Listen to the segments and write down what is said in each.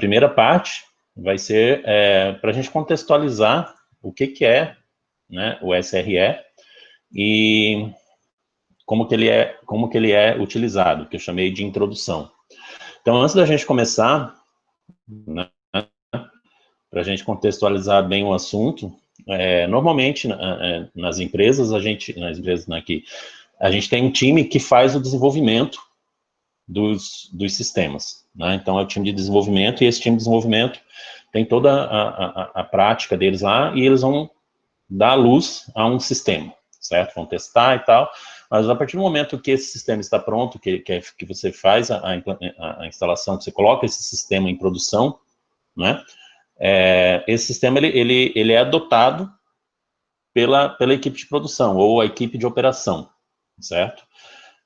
primeira parte vai ser para a gente contextualizar o que é, né, o SRE e como que ele é utilizado, que eu chamei de introdução. Então, antes da gente começar, né, para a gente contextualizar bem o assunto, normalmente nas empresas, aqui, a gente tem um time que faz o desenvolvimento dos sistemas, né? Então, é o time de desenvolvimento, e esse time de desenvolvimento tem toda a prática deles lá, e eles vão dar luz a um sistema, certo? Vão testar e tal, mas a partir do momento que esse sistema está pronto, que você faz a instalação, que você coloca esse sistema em produção, né? Esse sistema, ele é adotado pela equipe de produção, ou a equipe de operação, certo?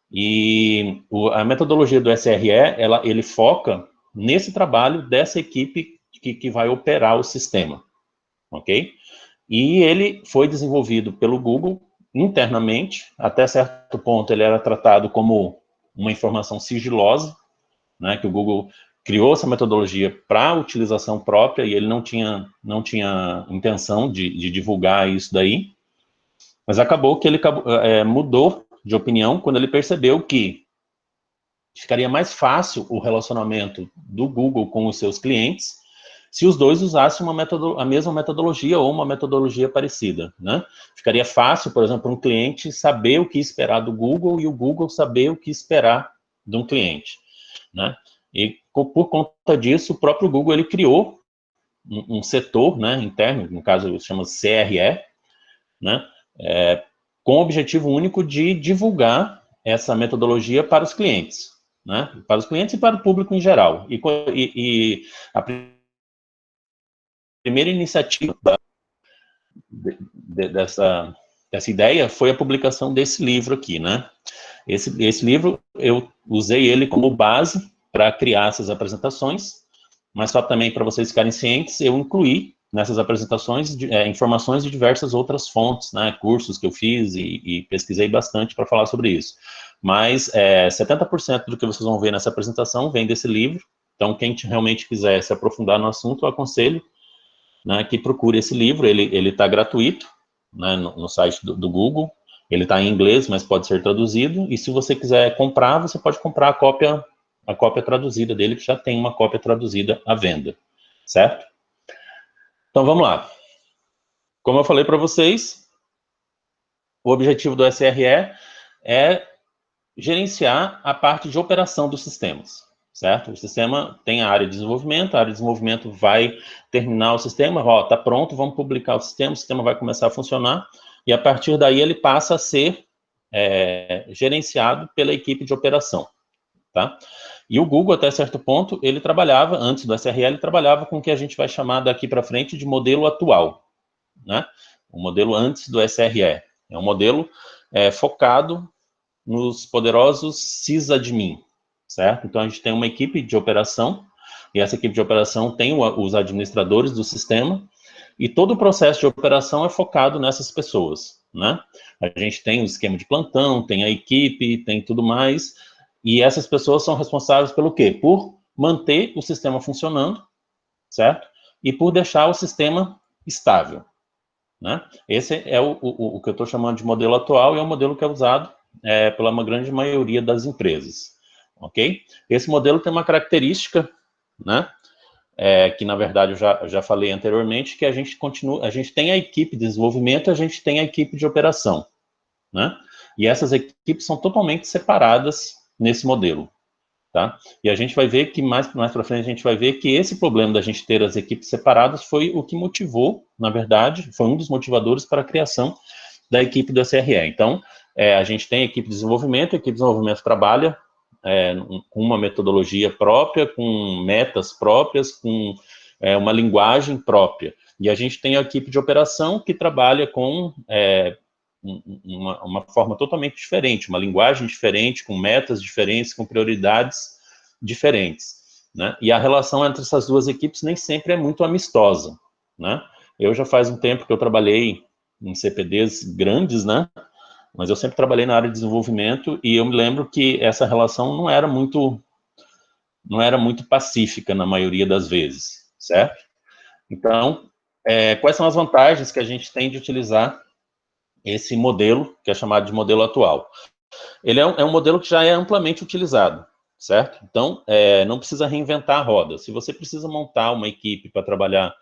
E a metodologia do SRE, ele foca nesse trabalho dessa equipe que vai operar o sistema, ok? E ele foi desenvolvido pelo Google internamente, até certo ponto ele era tratado como uma informação sigilosa, né, que o Google criou essa metodologia para utilização própria, e ele não tinha intenção de divulgar isso daí, mas acabou que ele mudou de opinião quando ele percebeu que ficaria mais fácil o relacionamento do Google com os seus clientes se os dois usassem a mesma metodologia ou uma metodologia parecida, né? Ficaria fácil, por exemplo, um cliente saber o que esperar do Google e o Google saber o que esperar de um cliente, né? E por conta disso, o próprio Google ele criou um setor, né, interno, no caso chama CRE, né, com o objetivo único de divulgar essa metodologia para os clientes, né, para os clientes e para o público em geral. E a primeira iniciativa dessa ideia foi a publicação desse livro aqui, né. Esse livro, eu usei ele como base para criar essas apresentações, mas só também para vocês ficarem cientes, eu incluí nessas apresentações informações de diversas outras fontes, né, cursos que eu fiz e pesquisei bastante para falar sobre isso. Mas 70% do que vocês vão ver nessa apresentação vem desse livro, então quem realmente quiser se aprofundar no assunto, eu aconselho, né, que procure esse livro, ele está gratuito, né, no site do Google, ele está em inglês, mas pode ser traduzido, e se você quiser comprar, você pode comprar a cópia traduzida dele, que já tem uma cópia traduzida à venda, certo? Então, vamos lá. Como eu falei para vocês, o objetivo do SRE é gerenciar a parte de operação dos sistemas, certo? O sistema tem a área de desenvolvimento vai terminar o sistema, está pronto, vamos publicar o sistema vai começar a funcionar, e a partir daí ele passa a ser gerenciado pela equipe de operação, tá? E o Google, até certo ponto, ele trabalhava, antes do SRE, ele trabalhava com o que a gente vai chamar daqui para frente de modelo atual, né? O modelo antes do SRE. É um modelo focado nos poderosos sysadmin, certo? Então, a gente tem uma equipe de operação, e essa equipe de operação tem os administradores do sistema, e todo o processo de operação é focado nessas pessoas, né? A gente tem o esquema de plantão, tem a equipe, tem tudo mais, e essas pessoas são responsáveis pelo quê? Por manter o sistema funcionando, certo? E por deixar o sistema estável, né? Esse é o que eu estou chamando de modelo atual, e é o modelo que é usado pela uma grande maioria das empresas, ok? Esse modelo tem uma característica, né? Que na verdade eu já falei anteriormente, que a gente tem a equipe de desenvolvimento, a gente tem a equipe de operação, né? E essas equipes são totalmente separadas nesse modelo, tá? E a gente vai ver que mais para frente a gente vai ver que esse problema da gente ter as equipes separadas foi o que motivou, na verdade, foi um dos motivadores para a criação da equipe do SRE. Então, a gente tem a equipe de desenvolvimento trabalha com uma metodologia própria, com metas próprias, com uma linguagem própria. E a gente tem a equipe de operação que trabalha com uma forma totalmente diferente, uma linguagem diferente, com metas diferentes, com prioridades diferentes, né? E a relação entre essas duas equipes nem sempre é muito amistosa, né? Eu já faz um tempo que eu trabalhei em CPDs grandes, né? Mas eu sempre trabalhei na área de desenvolvimento, e eu me lembro que essa relação não era muito não era muito pacífica na maioria das vezes, certo? Então, quais são as vantagens que a gente tem de utilizar esse modelo, que é chamado de modelo atual? Ele é um modelo que já é amplamente utilizado, certo? Então, não precisa reinventar a roda. Se você precisa montar uma equipe para trabalhar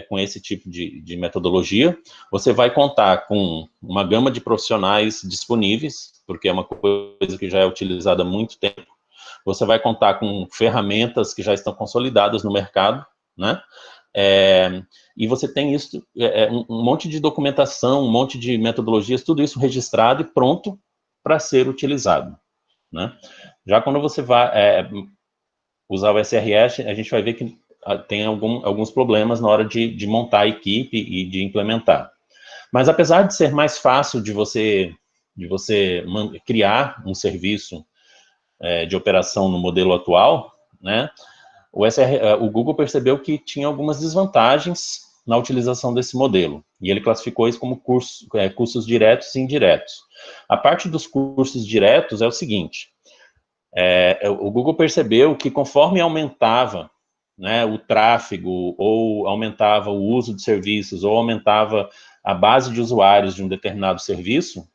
com esse tipo de metodologia, você vai contar com uma gama de profissionais disponíveis, porque é uma coisa que já é utilizada há muito tempo. Você vai contar com ferramentas que já estão consolidadas no mercado, né? E você tem isso, um monte de documentação, um monte de metodologias, tudo isso registrado e pronto para ser utilizado, né? Já quando você vai usar o SRE, a gente vai ver que tem alguns problemas na hora de montar a equipe e de implementar. Mas apesar de ser mais fácil de você criar um serviço de operação no modelo atual, né, o Google percebeu que tinha algumas desvantagens na utilização desse modelo, e ele classificou isso como custos diretos e indiretos. A parte dos custos diretos é o seguinte, o Google percebeu que conforme aumentava, né, o tráfego, ou aumentava o uso de serviços, ou aumentava a base de usuários de um determinado serviço,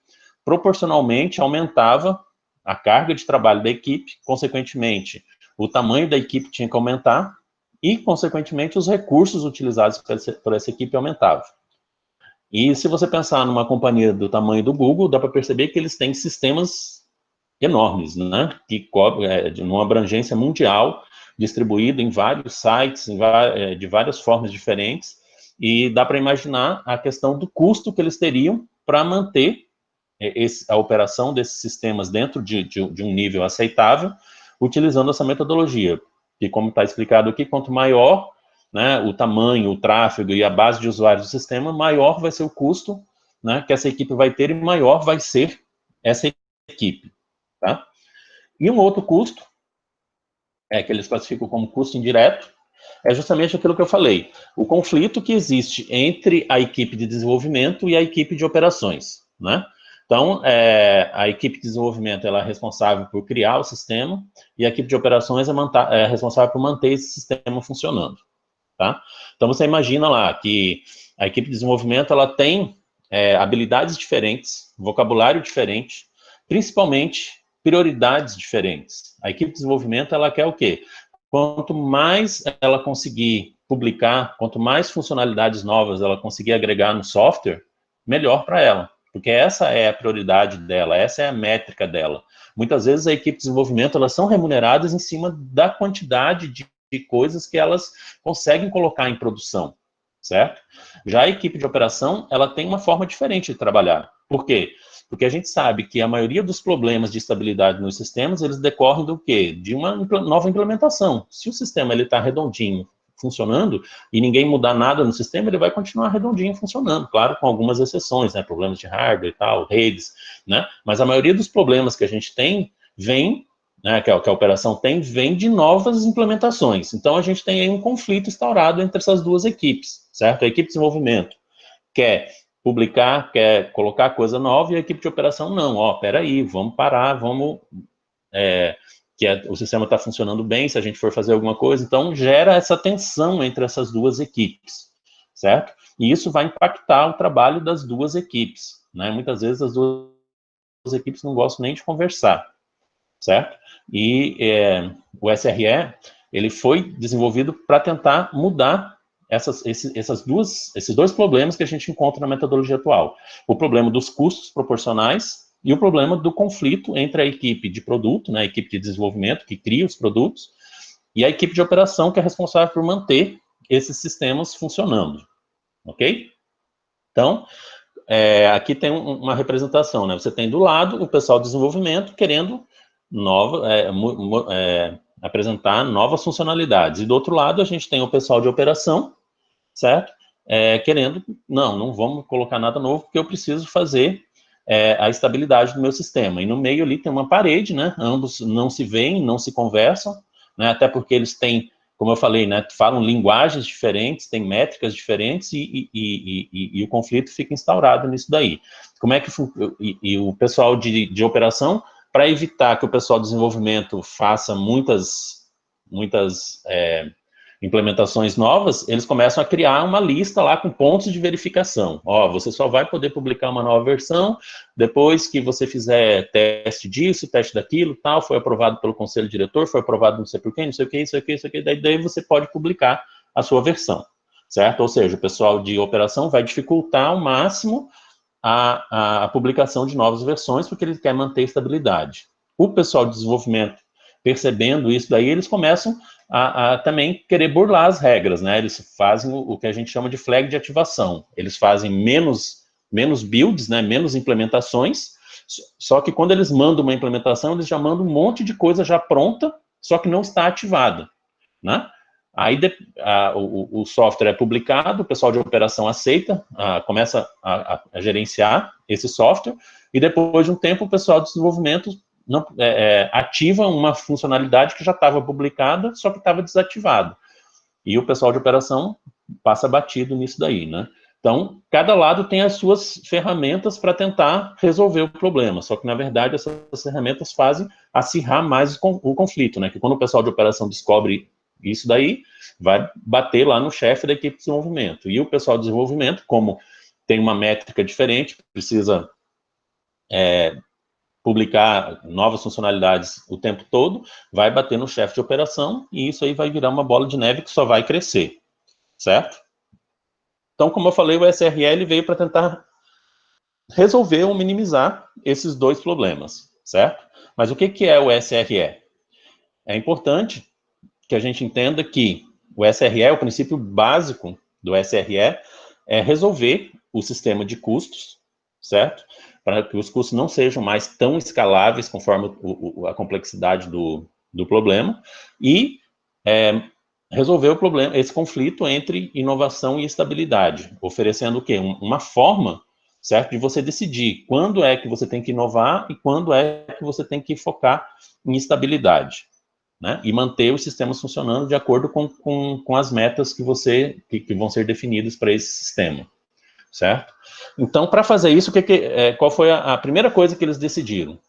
proporcionalmente aumentava a carga de trabalho da equipe, consequentemente, o tamanho da equipe tinha que aumentar, e, consequentemente, os recursos utilizados por essa equipe aumentavam. E se você pensar numa companhia do tamanho do Google, dá para perceber que eles têm sistemas enormes, né, que cobrem de uma abrangência mundial, distribuído em vários sites, de várias formas diferentes, e dá para imaginar a questão do custo que eles teriam para manter a operação desses sistemas dentro de um nível aceitável, utilizando essa metodologia, que, como está explicado aqui, quanto maior, né, o tamanho, o tráfego e a base de usuários do sistema, maior vai ser o custo, né, que essa equipe vai ter, e maior vai ser essa equipe, tá? E um outro custo, que eles classificam como custo indireto, é justamente aquilo que eu falei, o conflito que existe entre a equipe de desenvolvimento e a equipe de operações, né? Então, a equipe de desenvolvimento ela é responsável por criar o sistema, e a equipe de operações é responsável por manter esse sistema funcionando, tá? Então, você imagina lá que a equipe de desenvolvimento ela tem habilidades diferentes, vocabulário diferente, principalmente prioridades diferentes. A equipe de desenvolvimento ela quer o quê? Quanto mais ela conseguir publicar, quanto mais funcionalidades novas ela conseguir agregar no software, melhor para ela, porque essa é a prioridade dela, essa é a métrica dela. Muitas vezes a equipe de desenvolvimento, elas são remuneradas em cima da quantidade de coisas que elas conseguem colocar em produção, certo? Já a equipe de operação, ela tem uma forma diferente de trabalhar. Por quê? Porque a gente sabe que a maioria dos problemas de estabilidade nos sistemas, eles decorrem do quê? De uma nova implementação. Se o sistema está redondinho, funcionando, e ninguém mudar nada no sistema, ele vai continuar redondinho funcionando, claro, com algumas exceções, né, problemas de hardware e tal, redes, né, mas a maioria dos problemas que a gente tem, vem, né, que a operação tem, vem de novas implementações. Então, a gente tem aí um conflito instaurado entre essas duas equipes, certo? A equipe de desenvolvimento quer publicar, quer colocar coisa nova, e a equipe de operação não, peraí, vamos parar, vamos... o sistema está funcionando bem, se a gente for fazer alguma coisa, então gera essa tensão entre essas duas equipes, certo? E isso vai impactar o trabalho das duas equipes, né? Muitas vezes as duas equipes não gostam nem de conversar, certo? E o SRE, ele foi desenvolvido para tentar mudar esses dois problemas que a gente encontra na metodologia atual. O problema dos custos proporcionais e o problema do conflito entre a equipe de produto, né, a equipe de desenvolvimento que cria os produtos, e a equipe de operação que é responsável por manter esses sistemas funcionando, ok? Então, aqui tem uma representação, né? Você tem do lado o pessoal de desenvolvimento querendo apresentar novas funcionalidades, e do outro lado a gente tem o pessoal de operação, certo? Querendo, não vamos colocar nada novo, porque eu preciso fazer a estabilidade do meu sistema. E no meio ali tem uma parede, né? Ambos não se veem, não se conversam, né? Até porque eles têm, como eu falei, né? Falam linguagens diferentes, têm métricas diferentes, e o conflito fica instaurado nisso daí. Como é que o pessoal de operação, para evitar que o pessoal de desenvolvimento faça muitas implementações novas, eles começam a criar uma lista lá com pontos de verificação. Ó, você só vai poder publicar uma nova versão depois que você fizer teste disso, teste daquilo, tal, foi aprovado pelo conselho diretor, foi aprovado não sei por quem, não sei o que, isso aqui, daí você pode publicar a sua versão, certo? Ou seja, o pessoal de operação vai dificultar ao máximo a publicação de novas versões, porque ele quer manter estabilidade. O pessoal de desenvolvimento, percebendo isso daí, eles começam a também querer burlar as regras, né? Eles fazem o que a gente chama de flag de ativação. Eles fazem menos builds, né? Menos implementações, só que quando eles mandam uma implementação, eles já mandam um monte de coisa já pronta, só que não está ativada, né? Aí o software é publicado, o pessoal de operação aceita, começa a gerenciar esse software, e depois de um tempo o pessoal de desenvolvimento ativa uma funcionalidade que já estava publicada, só que estava desativada. E o pessoal de operação passa batido nisso daí, né? Então, cada lado tem as suas ferramentas para tentar resolver o problema, só que, na verdade, essas ferramentas fazem acirrar mais o conflito, né? Que quando o pessoal de operação descobre isso daí, vai bater lá no chefe da equipe de desenvolvimento. E o pessoal de desenvolvimento, como tem uma métrica diferente, precisa publicar novas funcionalidades o tempo todo, vai bater no chefe de operação, e isso aí vai virar uma bola de neve que só vai crescer, certo? Então, como eu falei, o SRE veio para tentar resolver ou minimizar esses dois problemas, certo? Mas o que é o SRE? É importante que a gente entenda que o SRE, o princípio básico do SRE, é resolver o sistema de custos, certo? Para que os custos não sejam mais tão escaláveis conforme a complexidade do problema, e resolver o problema, esse conflito entre inovação e estabilidade, oferecendo o quê? Uma forma, certo, de você decidir quando é que você tem que inovar e quando é que você tem que focar em estabilidade, né? E manter os sistemas funcionando de acordo com as metas que vão ser definidas para esse sistema, certo? Então, para fazer isso, qual foi a primeira coisa que eles decidiram?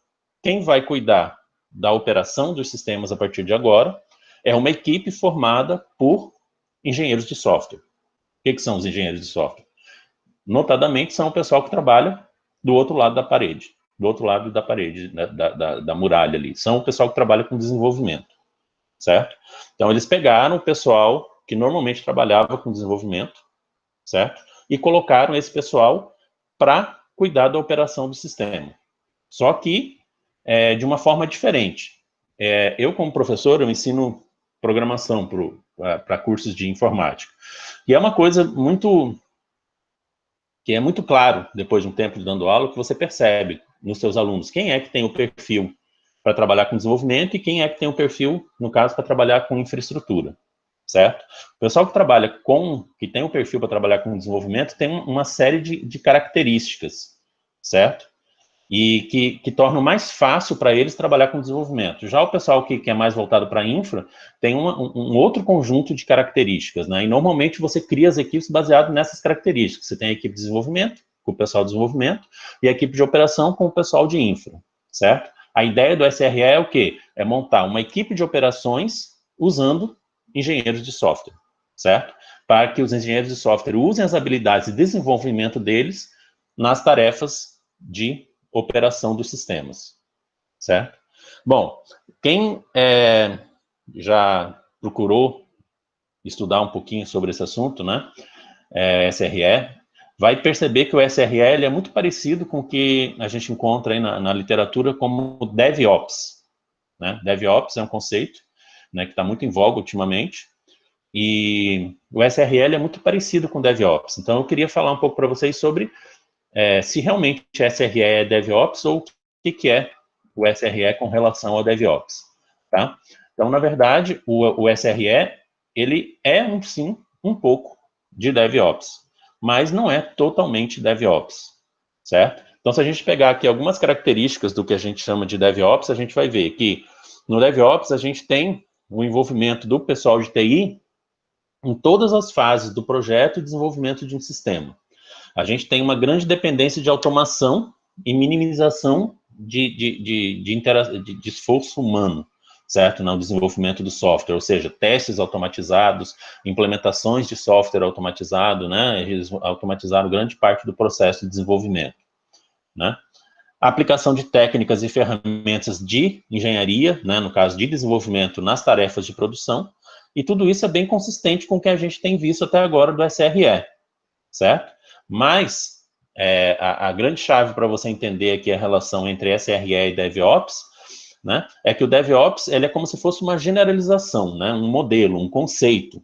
Quem vai cuidar da operação dos sistemas a partir de agora é uma equipe formada por engenheiros de software. O que são os engenheiros de software? Notadamente, são o pessoal que trabalha do outro lado da parede, né, da muralha ali. São o pessoal que trabalha com desenvolvimento, certo? Então, eles pegaram o pessoal que normalmente trabalhava com desenvolvimento, certo? E colocaram esse pessoal para cuidar da operação do sistema. Só que de uma forma diferente. Eu, como professor, eu ensino programação para cursos de informática. E é uma coisa que é muito claro, depois de um tempo de dando aula, que você percebe nos seus alunos quem é que tem o perfil para trabalhar com desenvolvimento e quem é que tem o perfil, no caso, para trabalhar com infraestrutura, certo? O pessoal que tem o perfil para trabalhar com desenvolvimento tem uma série de características, certo? E que tornam mais fácil para eles trabalhar com desenvolvimento. Já o pessoal que é mais voltado para infra tem um outro conjunto de características, né? E normalmente você cria as equipes baseado nessas características. Você tem a equipe de desenvolvimento, com o pessoal de desenvolvimento, e a equipe de operação com o pessoal de infra, certo? A ideia do SRE é o quê? É montar uma equipe de operações usando engenheiros de software, certo? Para que os engenheiros de software usem as habilidades de desenvolvimento deles nas tarefas de operação dos sistemas, certo? Bom, quem já procurou estudar um pouquinho sobre esse assunto, né, SRE, vai perceber que o SRE ele é muito parecido com o que a gente encontra aí na literatura como DevOps, né? DevOps é um conceito, né, que está muito em voga ultimamente, e o SRE é muito parecido com o DevOps. Então, eu queria falar um pouco para vocês sobre se realmente SRE é DevOps ou o que é o SRE com relação ao DevOps, tá? Então, na verdade, o SRE, ele é, sim, um pouco de DevOps, mas não é totalmente DevOps, certo? Então, se a gente pegar aqui algumas características do que a gente chama de DevOps, a gente vai ver que no DevOps a gente tem o envolvimento do pessoal de TI em todas as fases do projeto e desenvolvimento de um sistema. A gente tem uma grande dependência de automação e minimização de esforço humano, certo? No desenvolvimento do software, ou seja, testes automatizados, implementações de software automatizado, né? Eles automatizaram grande parte do processo de desenvolvimento, né? A aplicação de técnicas e ferramentas de engenharia, né, no caso de desenvolvimento nas tarefas de produção, e tudo isso é bem consistente com o que a gente tem visto até agora do SRE, certo? Mas a grande chave para você entender aqui a relação entre SRE e DevOps, né, é que o DevOps ele é como se fosse uma generalização, né, um modelo, um conceito,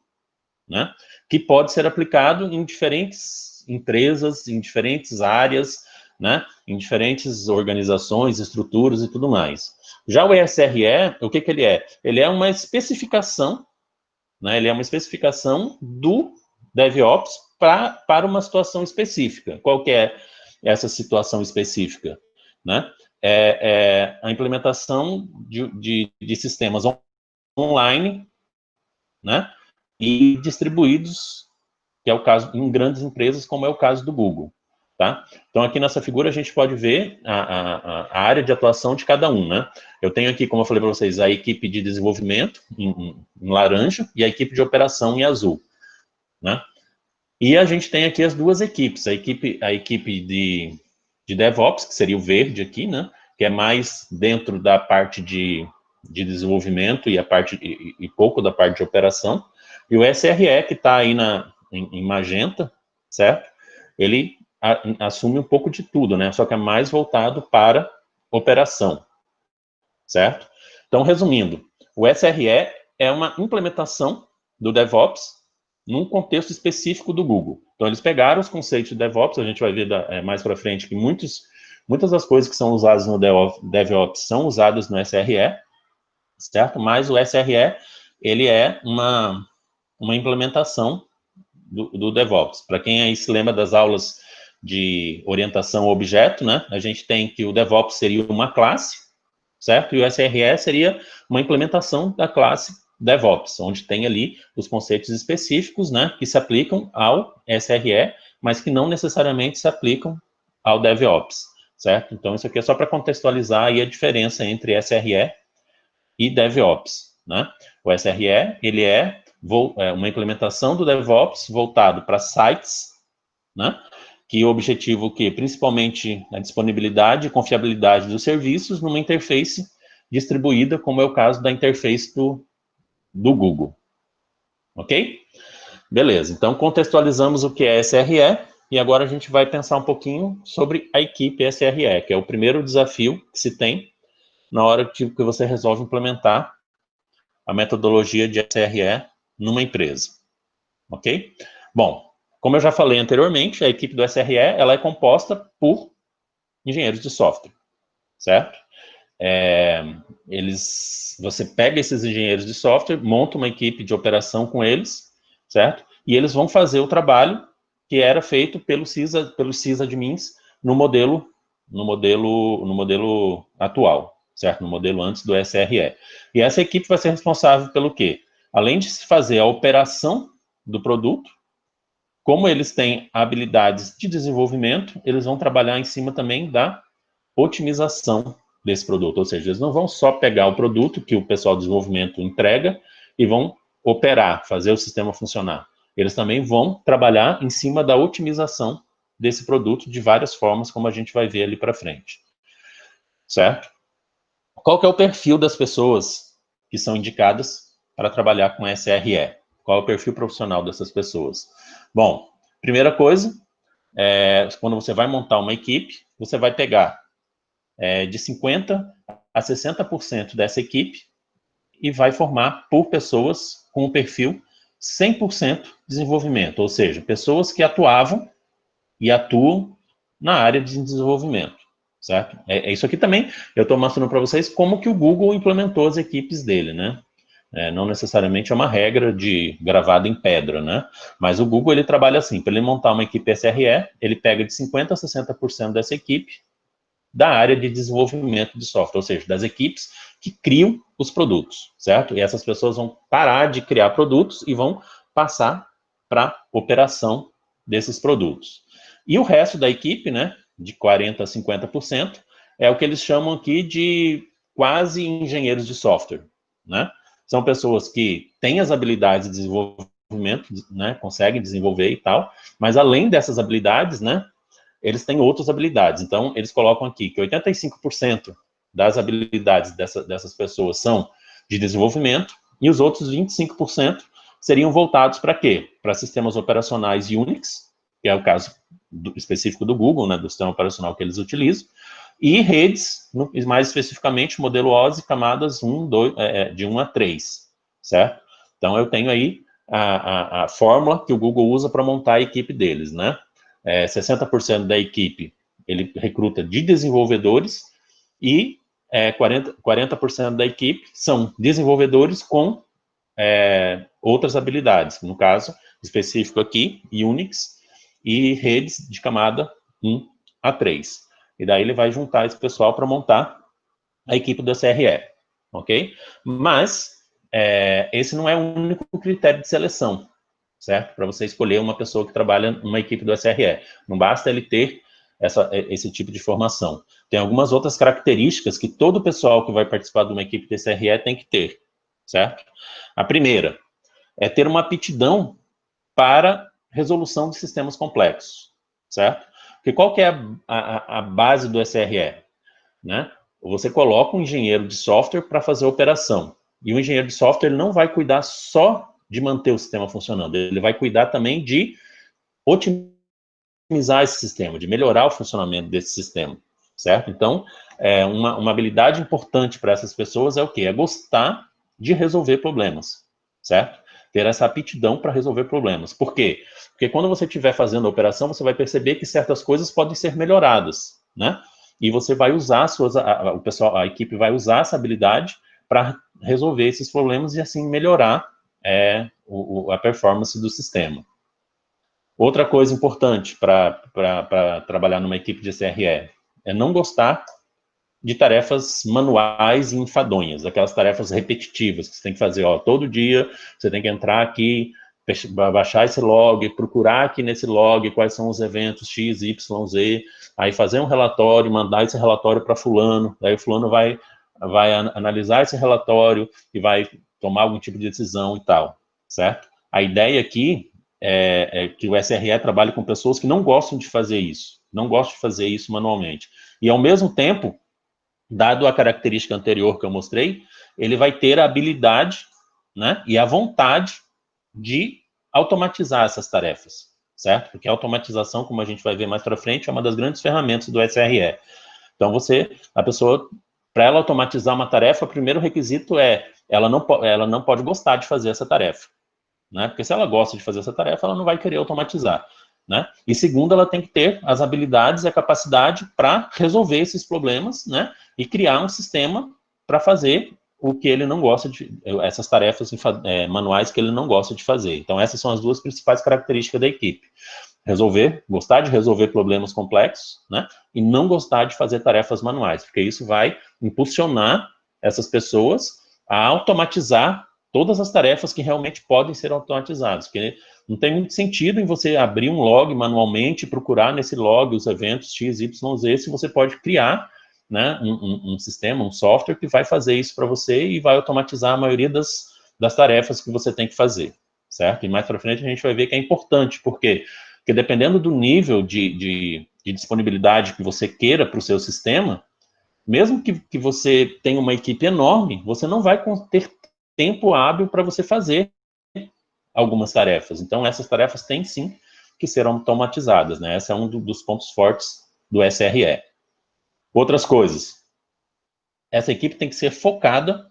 né, que pode ser aplicado em diferentes empresas, em diferentes áreas, né, em diferentes organizações, estruturas e tudo mais. Já o SRE, o que ele é? Ele é uma especificação, né, ele é uma especificação do DevOps para uma situação específica. Qual que é essa situação específica? Né? É a implementação de sistemas online, né, e distribuídos, que é o caso em grandes empresas, como é o caso do Google. Tá? Então, aqui nessa figura, a gente pode ver a área de atuação de cada um, né? Eu tenho aqui, como eu falei para vocês, a equipe de desenvolvimento em laranja e a equipe de operação em azul, né? E a gente tem aqui as duas equipes, a equipe de DevOps, que seria o verde aqui, né? Que é mais dentro da parte de desenvolvimento e pouco da parte de operação, e o SRE, que está aí em magenta, certo? Ele assume um pouco de tudo, né? Só que é mais voltado para operação, certo? Então, resumindo, o SRE é uma implementação do DevOps num contexto específico do Google. Então, eles pegaram os conceitos de DevOps, a gente vai ver mais para frente que muitas das coisas que são usadas no DevOps são usadas no SRE, certo? Mas o SRE, ele é uma implementação do DevOps. Para quem aí se lembra das aulas de orientação ao objeto, né? A gente tem que o DevOps seria uma classe, certo? E o SRE seria uma implementação da classe DevOps, onde tem ali os conceitos específicos, né, que se aplicam ao SRE, mas que não necessariamente se aplicam ao DevOps, certo? Então, isso aqui é só para contextualizar aí a diferença entre SRE e DevOps, né? O SRE, ele é uma implementação do DevOps voltado para sites, né? Que o objetivo que principalmente a disponibilidade e confiabilidade dos serviços numa interface distribuída, como é o caso da interface do Google. Ok? Beleza, então contextualizamos o que é SRE e agora a gente vai pensar um pouquinho sobre a equipe SRE, que é o primeiro desafio que se tem na hora que você resolve implementar a metodologia de SRE numa empresa. Ok? Bom, como eu já falei anteriormente, a equipe do SRE ela é composta por engenheiros de software, certo? Você pega esses engenheiros de software, monta uma equipe de operação com eles, certo? E eles vão fazer o trabalho que era feito pelos sysadmins no modelo atual, certo? No modelo antes do SRE. E essa equipe vai ser responsável pelo quê? Além de se fazer a operação do produto, como eles têm habilidades de desenvolvimento, eles vão trabalhar em cima também da otimização desse produto, ou seja, eles não vão só pegar o produto que o pessoal de desenvolvimento entrega e vão operar, fazer o sistema funcionar. Eles também vão trabalhar em cima da otimização desse produto de várias formas, como a gente vai ver ali para frente. Certo? Qual que é o perfil das pessoas que são indicadas para trabalhar com SRE? Qual é o perfil profissional dessas pessoas? Bom, primeira coisa, quando você vai montar uma equipe, você vai pegar de 50% a 60% dessa equipe e vai formar por pessoas com o perfil 100% desenvolvimento, ou seja, pessoas que atuavam e atuam na área de desenvolvimento, certo? Isso aqui também, eu estou mostrando para vocês como que o Google implementou as equipes dele, né? Não necessariamente é uma regra gravada em pedra, né? Mas o Google, ele trabalha assim, para ele montar uma equipe SRE, ele pega de 50% a 60% dessa equipe da área de desenvolvimento de software, ou seja, das equipes que criam os produtos, certo? E essas pessoas vão parar de criar produtos e vão passar para a operação desses produtos. E o resto da equipe, né, de 40% a 50%, é o que eles chamam aqui de quase engenheiros de software, né? São pessoas que têm as habilidades de desenvolvimento, né? Conseguem desenvolver e tal, mas além dessas habilidades, né? Eles têm outras habilidades. Então, eles colocam aqui que 85% das habilidades dessas pessoas são de desenvolvimento, e os outros 25% seriam voltados para quê? Para sistemas operacionais Unix, que é o caso específico do Google, né, do sistema operacional que eles utilizam, e redes, mais especificamente, modelo OSI, camadas de 1 a 3, certo? Então, eu tenho aí a fórmula que o Google usa para montar a equipe deles, né? 60% da equipe ele recruta de desenvolvedores e 40% da equipe são desenvolvedores com outras habilidades, no caso específico aqui, Unix e redes de camada 1 a 3. E daí ele vai juntar esse pessoal para montar a equipe do SRE, ok? Mas esse não é o único critério de seleção, certo? Para você escolher uma pessoa que trabalha numa equipe do SRE. Não basta ele ter esse tipo de formação. Tem algumas outras características que todo pessoal que vai participar de uma equipe do SRE tem que ter, certo? A primeira é ter uma aptidão para resolução de sistemas complexos, certo? Porque qual que é a base do SRE? Né? Você coloca um engenheiro de software para fazer a operação. E o engenheiro de software não vai cuidar só de manter o sistema funcionando, ele vai cuidar também de otimizar esse sistema, de melhorar o funcionamento desse sistema, certo? Então, uma habilidade importante para essas pessoas é o quê? É gostar de resolver problemas, certo? Ter essa aptidão para resolver problemas. Por quê? Porque quando você estiver fazendo a operação, você vai perceber que certas coisas podem ser melhoradas, né? E você vai usar a equipe vai usar essa habilidade para resolver esses problemas e assim melhorar a performance do sistema. Outra coisa importante para trabalhar numa equipe de SRE é não gostar de tarefas manuais e enfadonhas, aquelas tarefas repetitivas que você tem que fazer, todo dia você tem que entrar aqui, baixar esse log, procurar aqui nesse log quais são os eventos X, Y, Z, aí fazer um relatório, mandar esse relatório para fulano, daí o fulano vai analisar esse relatório e vai tomar algum tipo de decisão e tal, certo? A ideia aqui é que o SRE trabalhe com pessoas que não gostam de fazer isso, não gostam de fazer isso manualmente. E, ao mesmo tempo, dado a característica anterior que eu mostrei, ele vai ter a habilidade, né, e a vontade de automatizar essas tarefas, certo? Porque a automatização, como a gente vai ver mais para frente, é uma das grandes ferramentas do SRE. Então, a pessoa, para ela automatizar uma tarefa, o primeiro requisito ela não pode gostar de fazer essa tarefa, né? Porque se ela gosta de fazer essa tarefa, ela não vai querer automatizar, né? E segundo, ela tem que ter as habilidades e a capacidade para resolver esses problemas, né? E criar um sistema para fazer o que ele não gosta essas tarefas manuais que ele não gosta de fazer. Então, essas são as duas principais características da equipe. Gostar de resolver problemas complexos, né? E não gostar de fazer tarefas manuais, porque isso vai impulsionar essas pessoas a automatizar todas as tarefas que realmente podem ser automatizadas, porque não tem muito sentido em você abrir um log manualmente, procurar nesse log os eventos X, Y, Z, se você pode criar, né, um sistema, um software que vai fazer isso para você e vai automatizar a maioria das tarefas que você tem que fazer, certo? E mais para frente a gente vai ver que é importante, porque dependendo do nível de disponibilidade que você queira para o seu sistema, mesmo que você tenha uma equipe enorme, você não vai ter tempo hábil para você fazer algumas tarefas. Então, essas tarefas têm sim que ser automatizadas, né? Esse é um dos pontos fortes do SRE. Outras coisas. Essa equipe tem que ser focada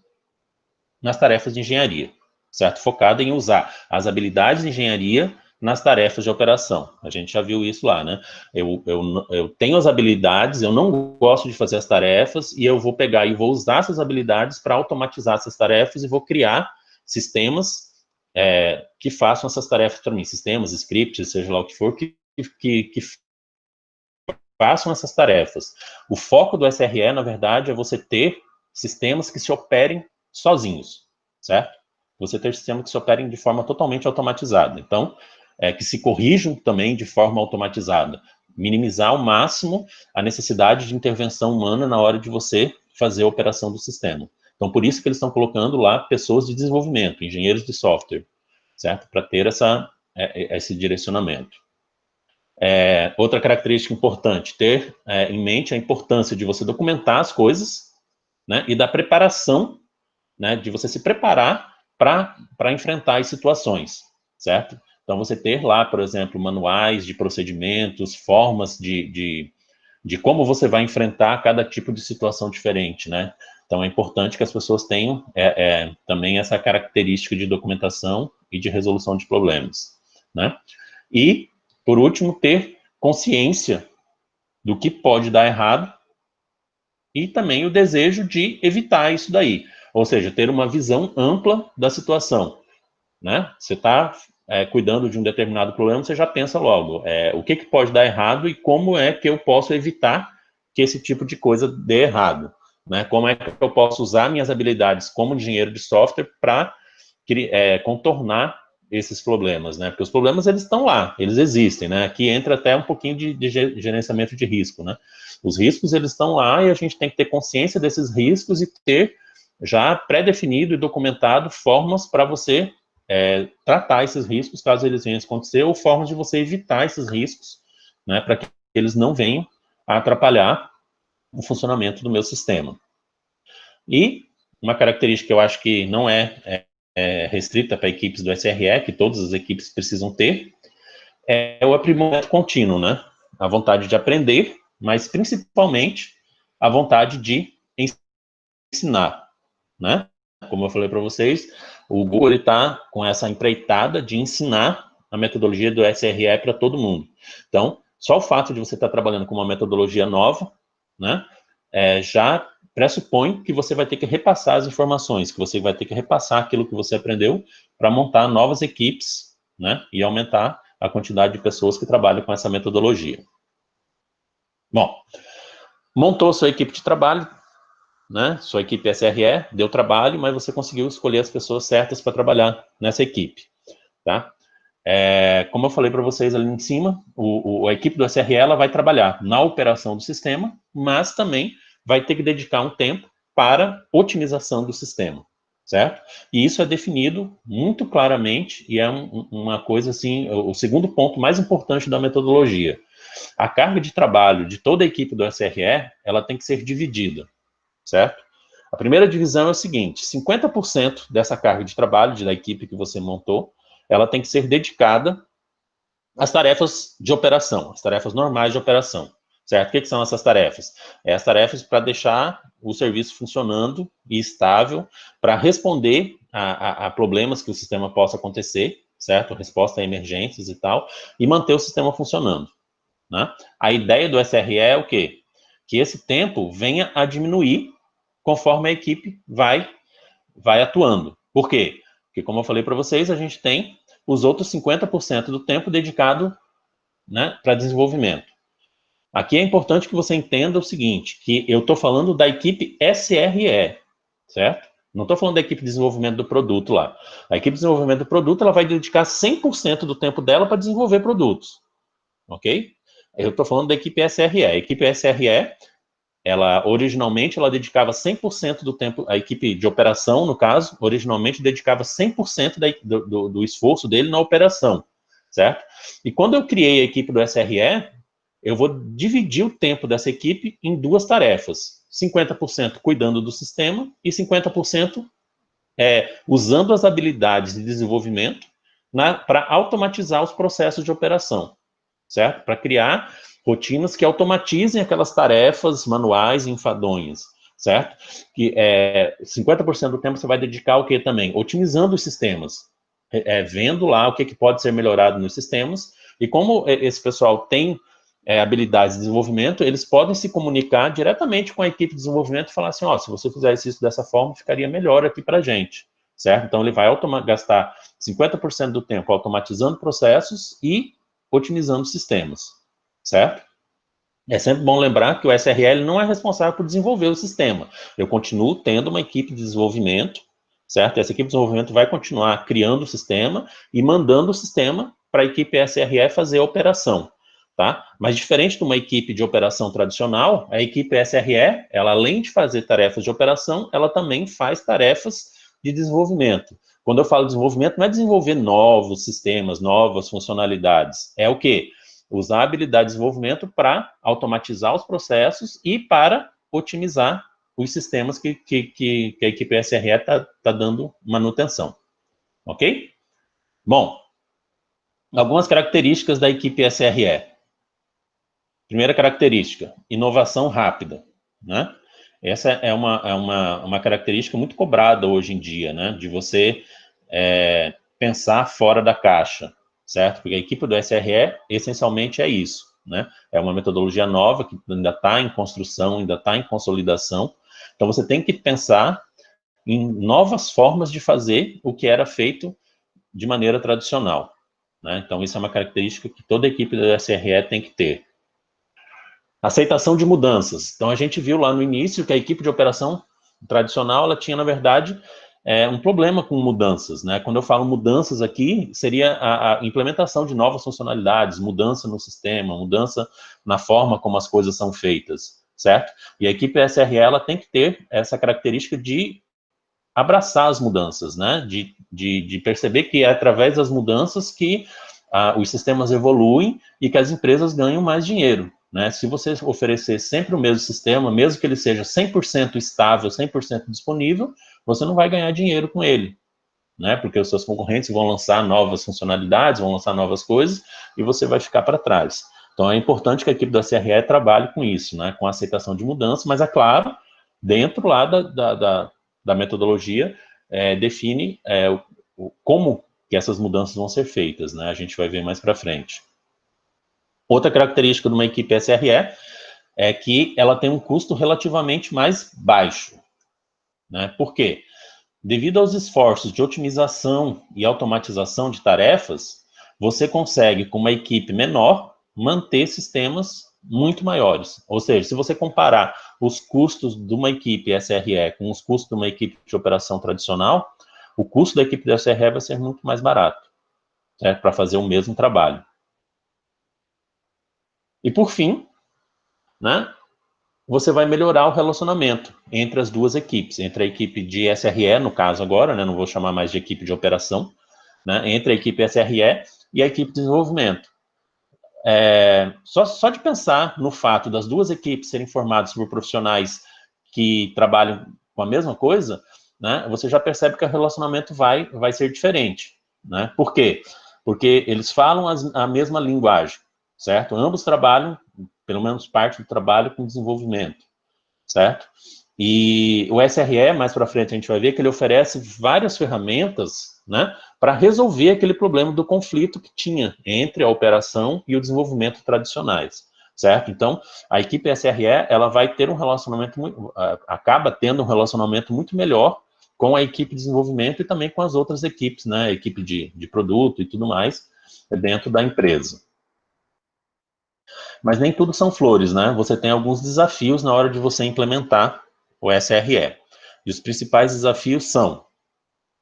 nas tarefas de engenharia, certo? Focada em usar as habilidades de engenharia nas tarefas de operação. A gente já viu isso lá, né? Eu tenho as habilidades, eu não gosto de fazer as tarefas, e eu vou pegar e vou usar essas habilidades para automatizar essas tarefas e vou criar sistemas que façam essas tarefas para mim, sistemas, scripts, seja lá o que for, que façam essas tarefas. O foco do SRE, na verdade, é você ter sistemas que se operem sozinhos, certo? Você ter sistemas que se operem de forma totalmente automatizada. Então, que se corrijam também de forma automatizada. Minimizar ao máximo a necessidade de intervenção humana na hora de você fazer a operação do sistema. Então, por isso que eles estão colocando lá pessoas de desenvolvimento, engenheiros de software, certo? Para ter esse direcionamento. Outra característica importante, ter em mente a importância de você documentar as coisas, né, e da preparação, né, de você se preparar para enfrentar as situações, certo? Então, você ter lá, por exemplo, manuais de procedimentos, formas de como você vai enfrentar cada tipo de situação diferente, né? Então, é importante que as pessoas tenham também essa característica de documentação e de resolução de problemas, né? E, por último, ter consciência do que pode dar errado e também o desejo de evitar isso daí. Ou seja, ter uma visão ampla da situação, né? Você está cuidando de um determinado problema, você já pensa logo, o que pode dar errado e como é que eu posso evitar que esse tipo de coisa dê errado, né? Como é que eu posso usar minhas habilidades como engenheiro de software para contornar esses problemas, né? Porque os problemas, eles estão lá, eles existem, né? Aqui entra até um pouquinho de gerenciamento de risco, né? Os riscos, eles estão lá e a gente tem que ter consciência desses riscos e ter já pré-definido e documentado formas para você tratar esses riscos, caso eles venham a acontecer, ou formas de você evitar esses riscos, né? Para que eles não venham a atrapalhar o funcionamento do meu sistema. E uma característica que eu acho que não é restrita para equipes do SRE, que todas as equipes precisam ter, é o aprimoramento contínuo, né? A vontade de aprender, mas principalmente a vontade de ensinar, né? Como eu falei para vocês, o Google está com essa empreitada de ensinar a metodologia do SRE para todo mundo. Então, só o fato de você estar trabalhando com uma metodologia nova, né, já pressupõe que você vai ter que repassar as informações, que você vai ter que repassar aquilo que você aprendeu para montar novas equipes, né, e aumentar a quantidade de pessoas que trabalham com essa metodologia. Bom, montou sua equipe de trabalho, né, sua equipe SRE, deu trabalho, mas você conseguiu escolher as pessoas certas para trabalhar nessa equipe, tá? Como eu falei para vocês ali em cima, a equipe do SRE, ela vai trabalhar na operação do sistema, mas também vai ter que dedicar um tempo para otimização do sistema, certo? E isso é definido muito claramente e é uma coisa assim, o segundo ponto mais importante da metodologia. A carga de trabalho de toda a equipe do SRE, ela tem que ser dividida, certo? A primeira divisão é o seguinte, 50% dessa carga de trabalho da equipe que você montou, ela tem que ser dedicada às tarefas de operação, às tarefas normais de operação, certo? O que são essas tarefas? As tarefas para deixar o serviço funcionando e estável, para responder a problemas que o sistema possa acontecer, certo? Resposta a emergências e tal, e manter o sistema funcionando, né? A ideia do SRE é o quê? Que esse tempo venha a diminuir conforme a equipe vai atuando. Por quê? Porque, como eu falei para vocês, a gente tem os outros 50% do tempo dedicado, né, para desenvolvimento. Aqui é importante que você entenda o seguinte, que eu estou falando da equipe SRE, certo? Não estou falando da equipe de desenvolvimento do produto lá. A equipe de desenvolvimento do produto, ela vai dedicar 100% do tempo dela para desenvolver produtos, ok? Eu estou falando da equipe SRE. A equipe SRE, ela originalmente ela dedicava 100% do tempo, a equipe de operação, no caso, originalmente dedicava 100% do esforço dele na operação, certo? E quando eu criei a equipe do SRE, eu vou dividir o tempo dessa equipe em duas tarefas, 50% cuidando do sistema e 50% usando as habilidades de desenvolvimento para automatizar os processos de operação, certo? Para criar rotinas que automatizem aquelas tarefas manuais e enfadonhas, certo? Que 50% do tempo você vai dedicar ao que também? Otimizando os sistemas, vendo lá o que pode ser melhorado nos sistemas, e como esse pessoal tem habilidades de desenvolvimento, eles podem se comunicar diretamente com a equipe de desenvolvimento e falar assim, se você fizesse isso dessa forma, ficaria melhor aqui para a gente, certo? Então, ele vai gastar 50% do tempo automatizando processos e otimizando sistemas, certo? É sempre bom lembrar que o SRL não é responsável por desenvolver o sistema. Eu continuo tendo uma equipe de desenvolvimento, certo? Essa equipe de desenvolvimento vai continuar criando o sistema e mandando o sistema para a equipe SRE fazer a operação. tá? Mas diferente de uma equipe de operação tradicional, a equipe SRE, ela além de fazer tarefas de operação, ela também faz tarefas de desenvolvimento. Quando eu falo desenvolvimento, não é desenvolver novos sistemas, novas funcionalidades. É o quê? Usar a habilidade de desenvolvimento para automatizar os processos e para otimizar os sistemas que a equipe SRE está dando manutenção. Ok? Bom, algumas características da equipe SRE. Primeira característica, inovação rápida, né? Essa é uma característica muito cobrada hoje em dia, né? De você pensar fora da caixa, certo? Porque a equipe do SRE, essencialmente, é isso, né? É uma metodologia nova que ainda está em construção, ainda está em consolidação. Então, você tem que pensar em novas formas de fazer o que era feito de maneira tradicional, né? Então, isso é uma característica que toda equipe do SRE tem que ter. Aceitação de mudanças. Então, a gente viu lá no início que a equipe de operação tradicional, ela tinha, na verdade, um problema com mudanças, né? Quando eu falo mudanças aqui, seria a implementação de novas funcionalidades, mudança no sistema, mudança na forma como as coisas são feitas, certo? E a equipe SRE, ela tem que ter essa característica de abraçar as mudanças, né? De perceber que é através das mudanças que os sistemas evoluem e que as empresas ganham mais dinheiro, né? Se você oferecer sempre o mesmo sistema, mesmo que ele seja 100% estável, 100% disponível, você não vai ganhar dinheiro com ele, né? Porque os seus concorrentes vão lançar novas funcionalidades, vão lançar novas coisas, e você vai ficar para trás. Então, é importante que a equipe da CRE trabalhe com isso, né? Com a aceitação de mudanças, mas, é claro, dentro lá da metodologia, define como que essas mudanças vão ser feitas, né? A gente vai ver mais para frente. Outra característica de uma equipe SRE é que ela tem um custo relativamente mais baixo, né? Por quê? Devido aos esforços de otimização e automatização de tarefas, você consegue, com uma equipe menor, manter sistemas muito maiores. Ou seja, se você comparar os custos de uma equipe SRE com os custos de uma equipe de operação tradicional, o custo da equipe da SRE vai ser muito mais barato, certo? Para fazer o mesmo trabalho. E por fim, né, você vai melhorar o relacionamento entre as duas equipes, entre a equipe de SRE, no caso agora, né, não vou chamar mais de equipe de operação, né, entre a equipe SRE e a equipe de desenvolvimento. Só de pensar no fato das duas equipes serem formadas por profissionais que trabalham com a mesma coisa, né, você já percebe que o relacionamento vai ser diferente, né? Por quê? Porque eles falam a mesma linguagem, certo? Ambos trabalham, pelo menos parte do trabalho, com desenvolvimento, certo? E o SRE, mais para frente, a gente vai ver que ele oferece várias ferramentas, né, para resolver aquele problema do conflito que tinha entre a operação e o desenvolvimento tradicionais, certo? Então, a equipe SRE, ela vai ter um relacionamento, acaba tendo um relacionamento muito melhor com a equipe de desenvolvimento e também com as outras equipes, né, a equipe de produto e tudo mais, dentro da empresa. Mas nem tudo são flores, né? Você tem alguns desafios na hora de você implementar o SRE. E os principais desafios são,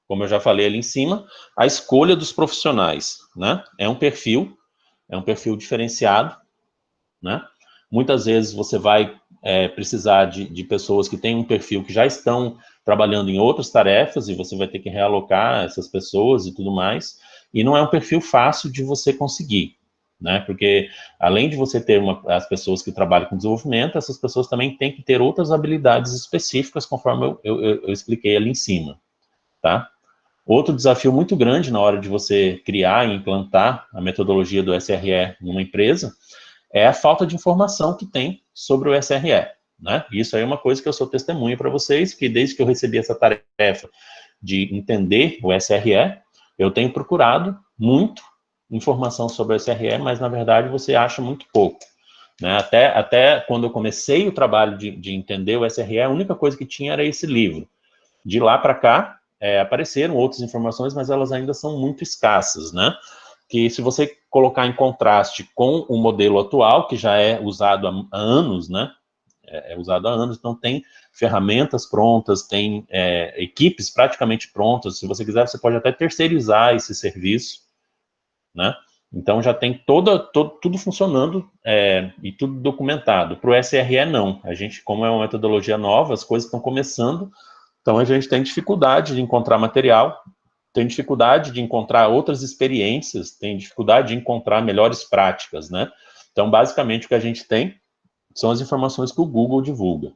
como eu já falei ali em cima, a escolha dos profissionais, né? É um perfil diferenciado, né? Muitas vezes você vai precisar de pessoas que têm um perfil que já estão trabalhando em outras tarefas e você vai ter que realocar essas pessoas e tudo mais. E não é um perfil fácil de você conseguir, né? Porque além de você ter as pessoas que trabalham com desenvolvimento, essas pessoas também têm que ter outras habilidades específicas, conforme eu expliquei ali em cima, tá? Outro desafio muito grande na hora de você criar e implantar a metodologia do SRE numa empresa é a falta de informação que tem sobre o SRE, né? Isso aí é uma coisa que eu sou testemunha para vocês, que desde que eu recebi essa tarefa de entender o SRE, eu tenho procurado muito informação sobre o SRE, mas na verdade você acha muito pouco, né? Até quando eu comecei o trabalho de entender o SRE, a única coisa que tinha era esse livro. De lá para cá, apareceram outras informações, mas elas ainda são muito escassas, né? Que se você colocar em contraste com o modelo atual, que já é usado há anos, né? É usado há anos, então tem ferramentas prontas, tem equipes praticamente prontas. Se você quiser, você pode até terceirizar esse serviço, né? Então, já tem tudo funcionando e tudo documentado. Para o SRE, não. A gente, como é uma metodologia nova, as coisas estão começando, então a gente tem dificuldade de encontrar material, tem dificuldade de encontrar outras experiências, tem dificuldade de encontrar melhores práticas, né? Então, basicamente, o que a gente tem são as informações que o Google divulga,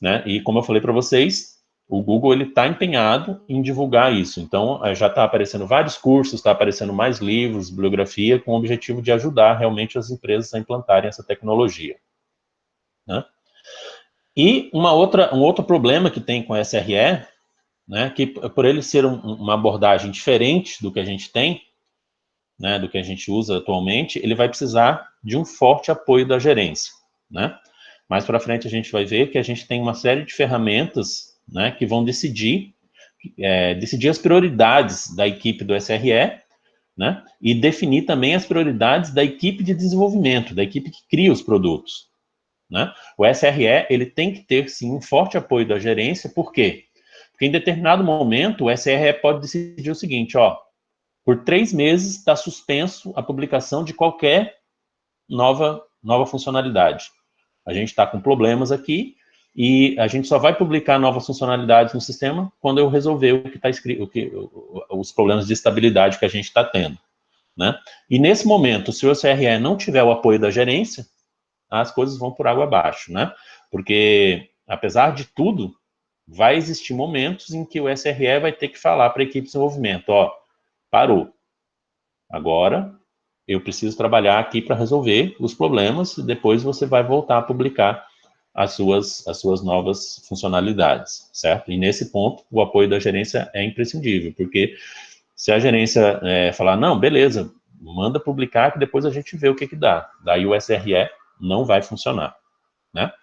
né? E como eu falei para vocês, o Google ele está empenhado em divulgar isso. Então, já está aparecendo vários cursos, está aparecendo mais livros, bibliografia, com o objetivo de ajudar realmente as empresas a implantarem essa tecnologia, né? E um outro problema que tem com a SRE, né, que por ele ser uma abordagem diferente do que a gente tem, né, do que a gente usa atualmente, ele vai precisar de um forte apoio da gerência, né? Mais para frente a gente vai ver que a gente tem uma série de ferramentas, né, que vão decidir as prioridades da equipe do SRE, né, e definir também as prioridades da equipe de desenvolvimento, da equipe que cria os produtos, né? O SRE ele tem que ter, sim, um forte apoio da gerência, por quê? Porque em determinado momento o SRE pode decidir o seguinte, ó, por 3 meses está suspenso a publicação de qualquer nova funcionalidade. A gente está com problemas aqui e a gente só vai publicar novas funcionalidades no sistema quando eu resolver o que está escrito, os problemas de estabilidade que a gente está tendo, né? E nesse momento, se o SRE não tiver o apoio da gerência, as coisas vão por água abaixo, né? Porque, apesar de tudo, vai existir momentos em que o SRE vai ter que falar para a equipe de desenvolvimento, ó, parou. Agora, eu preciso trabalhar aqui para resolver os problemas e depois você vai voltar a publicar as suas novas funcionalidades, certo? E nesse ponto, o apoio da gerência é imprescindível, porque se a gerência falar, não, beleza, manda publicar que depois a gente vê o que dá. Daí o SRE não vai funcionar, né?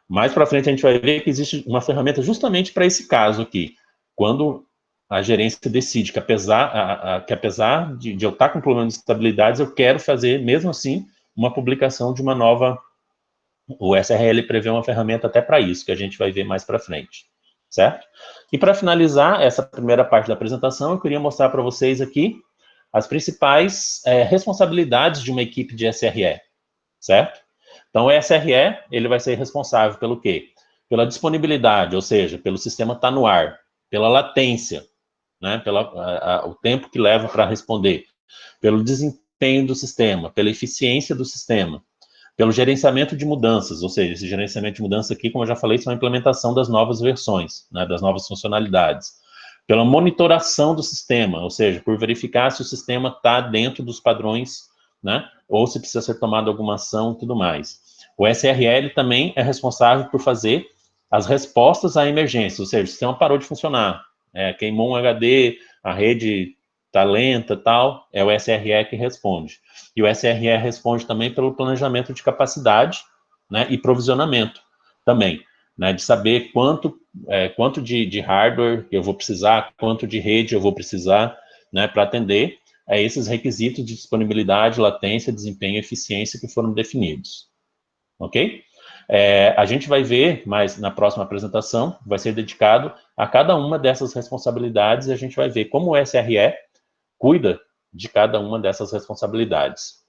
Mais para frente a gente vai ver que existe uma ferramenta justamente para esse caso aqui. Quando a gerência decide que apesar de eu estar com problema de estabilidades, eu quero fazer, mesmo assim, uma publicação de uma nova... O SRE prevê uma ferramenta até para isso, que a gente vai ver mais para frente, certo? E para finalizar essa primeira parte da apresentação, eu queria mostrar para vocês aqui as principais responsabilidades de uma equipe de SRE, certo? Então, o SRE, ele vai ser responsável pelo quê? Pela disponibilidade, ou seja, pelo sistema estar no ar, pela latência, né, o tempo que leva para responder, pelo desempenho do sistema, pela eficiência do sistema, pelo gerenciamento de mudanças, ou seja, esse gerenciamento de mudanças aqui, como eu já falei, são a implementação das novas versões, né, das novas funcionalidades, pela monitoração do sistema, ou seja, por verificar se o sistema está dentro dos padrões, né, ou se precisa ser tomada alguma ação e tudo mais. O SRL também é responsável por fazer as respostas à emergência, ou seja, o sistema parou de funcionar, queimou um HD, a rede está lenta, tal, é o SRE que responde. E o SRE responde também pelo planejamento de capacidade, né, e provisionamento também, né, de saber quanto de hardware eu vou precisar, quanto de rede eu vou precisar, né, para atender a esses requisitos de disponibilidade, latência, desempenho e eficiência que foram definidos. Ok? A gente vai ver, mas na próxima apresentação, vai ser dedicado a cada uma dessas responsabilidades e a gente vai ver como o SRE cuida de cada uma dessas responsabilidades.